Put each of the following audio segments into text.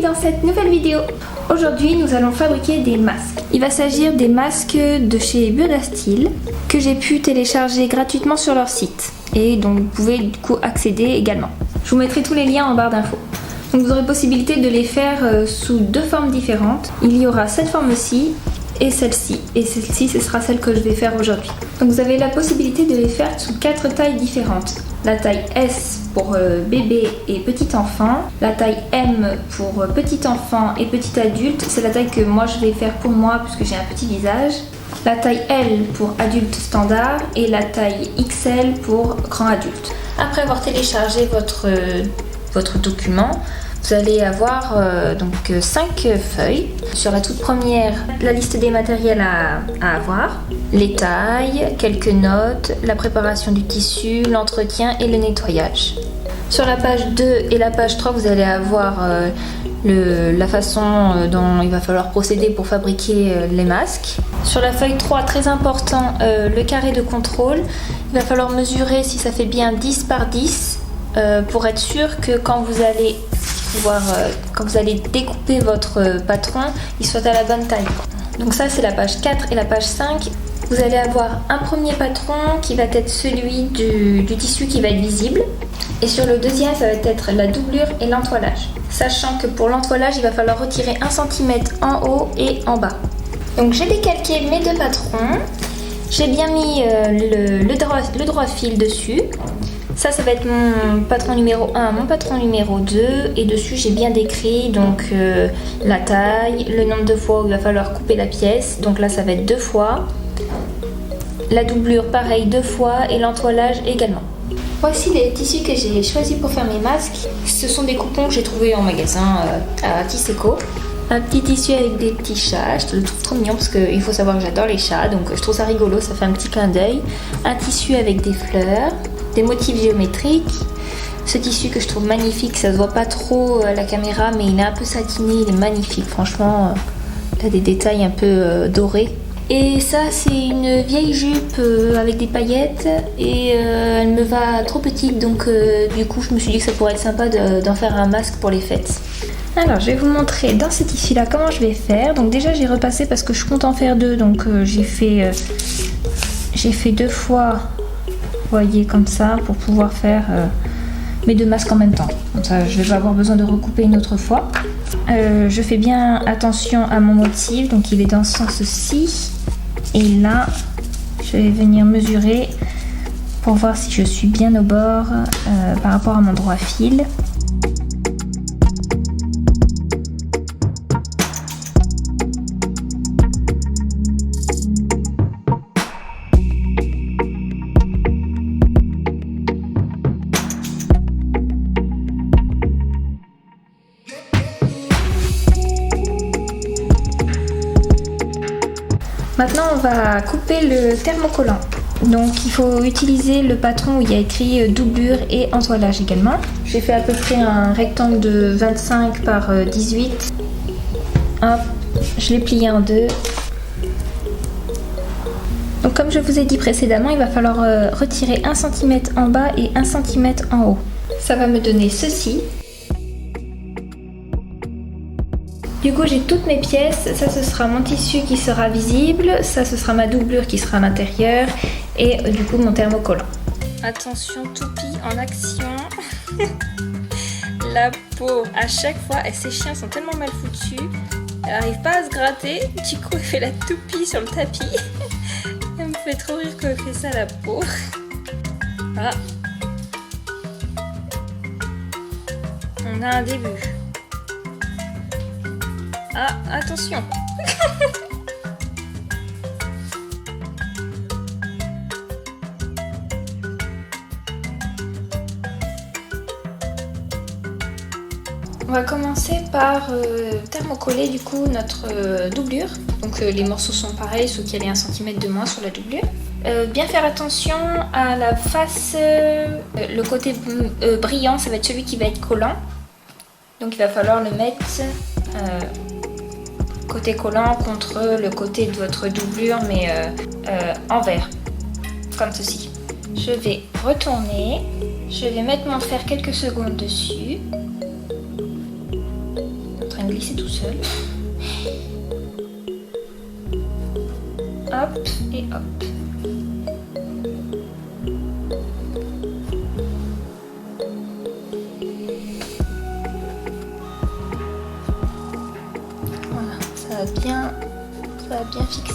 dans cette nouvelle vidéo. Aujourd'hui nous allons fabriquer des masques. Il va s'agir des masques de chez Biodastyle que j'ai pu télécharger gratuitement sur leur site et dont vous pouvez du coup accéder également. Je vous mettrai tous les liens en barre d'infos. Donc vous aurez possibilité de les faire sous deux formes différentes. Il y aura cette forme-ci et celle-ci. Et celle-ci, ce sera celle que je vais faire aujourd'hui. Donc vous avez la possibilité de les faire sous 4 tailles différentes. La taille S pour bébé et petit enfant. La taille M pour petit enfant et petit adulte. C'est la taille que moi je vais faire pour moi puisque j'ai un petit visage. La taille L pour adulte standard et la taille XL pour grand adulte. Après avoir téléchargé votre document, vous allez avoir donc 5 feuilles. Sur la toute première, la liste des matériels à avoir, les tailles, quelques notes, la préparation du tissu, l'entretien et le nettoyage. Sur la page 2 et la page 3, vous allez avoir la façon dont il va falloir procéder pour fabriquer les masques. Sur la feuille 3, très important, le carré de contrôle. Il va falloir mesurer si ça fait bien 10 par 10 pour être sûr que quand vous allez découper votre patron, il soit à la bonne taille. Donc ça c'est la page 4 et la page 5. Vous allez avoir un premier patron qui va être celui du tissu qui va être visible. Et sur le deuxième, ça va être la doublure et l'entoilage. Sachant que pour l'entoilage, il va falloir retirer 1 cm en haut et en bas. Donc j'ai décalqué mes deux patrons. J'ai bien mis le droit fil dessus. Ça va être mon patron numéro 1, mon patron numéro 2 et dessus j'ai bien décrit donc la taille, le nombre de fois où il va falloir couper la pièce, donc là ça va être 2 fois, la doublure pareil 2 fois et l'entoilage également. Voici les tissus que j'ai choisis pour faire mes masques. Ce sont des coupons que j'ai trouvés en magasin à Tisseco. Un petit tissu avec des petits chats, je le trouve trop mignon parce qu'il faut savoir que j'adore les chats, donc je trouve ça rigolo, ça fait un petit clin d'œil. Un tissu avec des fleurs, des motifs géométriques. Ce tissu que je trouve magnifique, ça se voit pas trop à la caméra, mais il est un peu satiné, il est magnifique, franchement, il a des détails un peu dorés. Et ça c'est une vieille jupe avec des paillettes et elle me va trop petite, donc du coup je me suis dit que ça pourrait être sympa d'en faire un masque pour les fêtes. Alors je vais vous montrer dans ce tissu là comment je vais faire. Donc déjà j'ai repassé parce que je compte en faire 2, donc j'ai fait 2 fois, vous voyez, comme ça, pour pouvoir faire mes 2 masques en même temps. Comme ça je vais pas avoir besoin de recouper une autre fois. Je fais bien attention à mon motif, donc il est dans ce sens-ci. Et là, je vais venir mesurer pour voir si je suis bien au bord par rapport à mon droit fil. Maintenant on va couper le thermocollant. Donc il faut utiliser le patron où il y a écrit doublure et entoilage également. J'ai fait à peu près un rectangle de 25 par 18. Hop, je l'ai plié en 2. Donc comme je vous ai dit précédemment, il va falloir retirer 1 cm en bas et 1 cm en haut. Ça va me donner ceci. Du coup j'ai toutes mes pièces, ça ce sera mon tissu qui sera visible, ça ce sera ma doublure qui sera à l'intérieur et du coup mon thermocollant. Attention, toupie en action. La peau à chaque fois, et ces chiens sont tellement mal foutus, elle n'arrive pas à se gratter, du coup elle fait la toupie sur le tapis. Elle me fait trop rire quand elle fait ça, la peau. Ah. On a un début. Ah, attention. On va commencer par thermocoller du coup notre doublure. Donc les morceaux sont pareils, sauf qu'il y a 1 cm de moins sur la doublure. Bien faire attention à la face, le côté brillant, ça va être celui qui va être collant. Donc il va falloir le mettre côté collant contre le côté de votre doublure, mais envers, comme ceci. Je vais retourner, je vais mettre mon fer quelques secondes dessus. glisser tout seul. Hop et hop. Voilà, ça va bien fixer.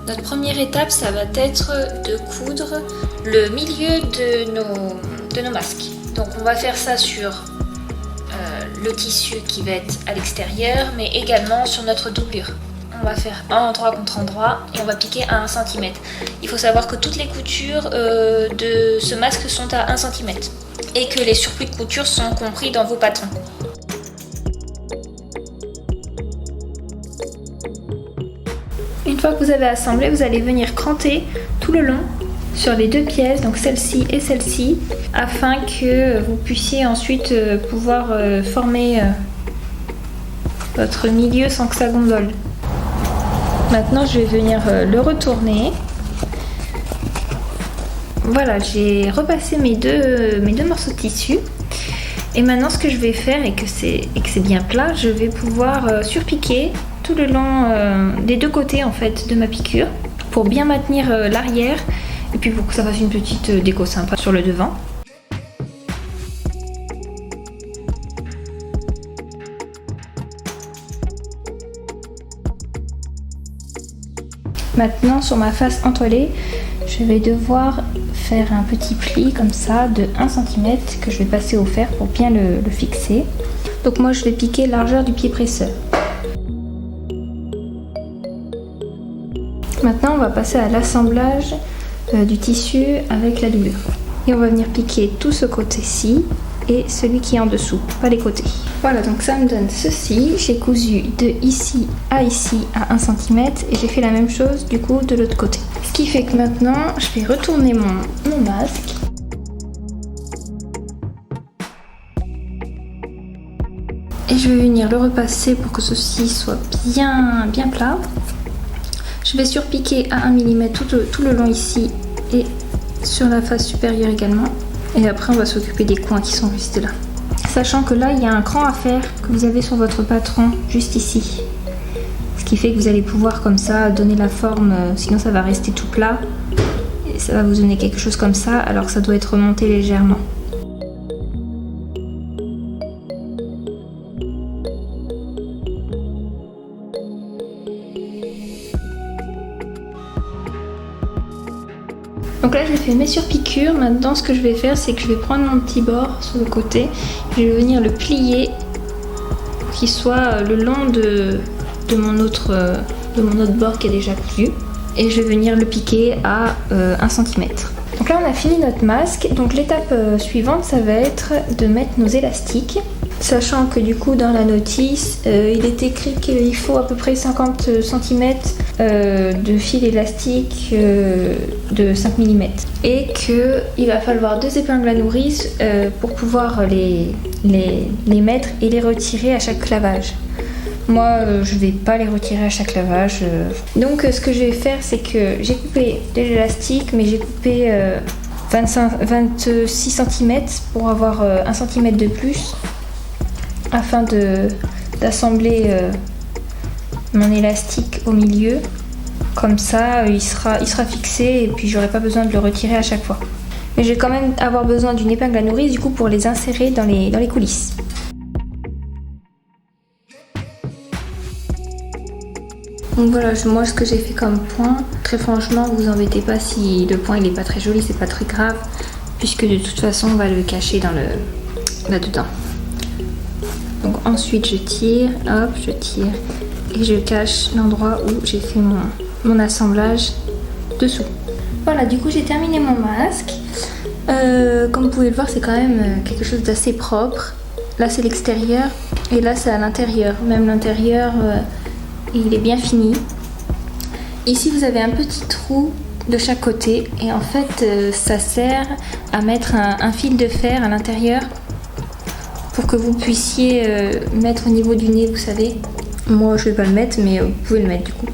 Notre première étape, ça va être de coudre le milieu de nos masques. Donc on va faire ça sur le tissu qui va être à l'extérieur, mais également sur notre doublure. On va faire un endroit contre endroit et on va piquer à 1 cm. Il faut savoir que toutes les coutures de ce masque sont à 1 cm et que les surplus de couture sont compris dans vos patrons. Une fois que vous avez assemblé, vous allez venir cranter tout le long sur les deux pièces, donc celle-ci et celle-ci, afin que vous puissiez ensuite pouvoir former votre milieu sans que ça gondole. Maintenant, je vais venir le retourner. Voilà, j'ai repassé mes deux morceaux de tissu. Et maintenant, ce que je vais faire, et que c'est bien plat, je vais pouvoir surpiquer tout le long des deux côtés en fait de ma piqûre pour bien maintenir l'arrière et puis pour que ça fasse une petite déco sympa sur le devant. Maintenant, sur ma face entoilée, je vais devoir faire un petit pli comme ça de 1 cm que je vais passer au fer pour bien le fixer. Donc moi je vais piquer largeur du pied presseur. Maintenant on va passer à l'assemblage du tissu avec la doublure. Et on va venir piquer tout ce côté-ci et celui qui est en dessous, pas les côtés. Voilà, donc ça me donne ceci. J'ai cousu de ici à 1 cm et j'ai fait la même chose du coup de l'autre côté. Ce qui fait que maintenant je vais retourner mon masque. Et je vais venir le repasser pour que ceci soit bien plat. Je vais surpiquer à 1 mm tout le long ici et sur la face supérieure également. Et après on va s'occuper des coins qui sont juste là. Sachant que là il y a un cran à faire que vous avez sur votre patron juste ici. Ce qui fait que vous allez pouvoir comme ça donner la forme, sinon ça va rester tout plat. Et ça va vous donner quelque chose comme ça alors que ça doit être remonté légèrement. Donc là j'ai fait mes surpiqûres. Maintenant ce que je vais faire c'est que je vais prendre mon petit bord sur le côté. Je vais venir le plier pour qu'il soit le long de mon autre bord qui est déjà cousu. Et je vais venir le piquer à 1 cm. Donc là on a fini notre masque. Donc l'étape suivante ça va être de mettre nos élastiques. Sachant que du coup dans la notice il est écrit qu'il faut à peu près 50 cm de fil élastique de 5 mm et qu'il va falloir 2 épingles à nourrice pour pouvoir les mettre et les retirer à chaque clavage. Moi je vais pas les retirer à chaque clavage. Donc ce que je vais faire c'est que j'ai coupé de l'élastique mais j'ai coupé 26 cm pour avoir 1 cm de plus afin d'assembler mon élastique au milieu. Comme ça il sera fixé et puis j'aurai pas besoin de le retirer à chaque fois. Mais je vais quand même avoir besoin d'une épingle à nourrice du coup pour les insérer dans les coulisses. Donc voilà, moi ce que j'ai fait comme point, très franchement vous embêtez pas si le point il est pas très joli, c'est pas très grave puisque de toute façon on va le cacher là-dedans. Donc ensuite je tire, hop, je tire et je cache l'endroit où j'ai fait mon assemblage dessous. Voilà, du coup j'ai terminé mon masque. Comme vous pouvez le voir, c'est quand même quelque chose d'assez propre. Là c'est l'extérieur et là c'est à l'intérieur. Même l'intérieur, il est bien fini. Ici vous avez un petit trou de chaque côté et en fait ça sert à mettre un fil de fer à l'intérieur pour que vous puissiez mettre au niveau du nez, vous savez. Moi je vais pas le mettre mais vous pouvez le mettre du coup.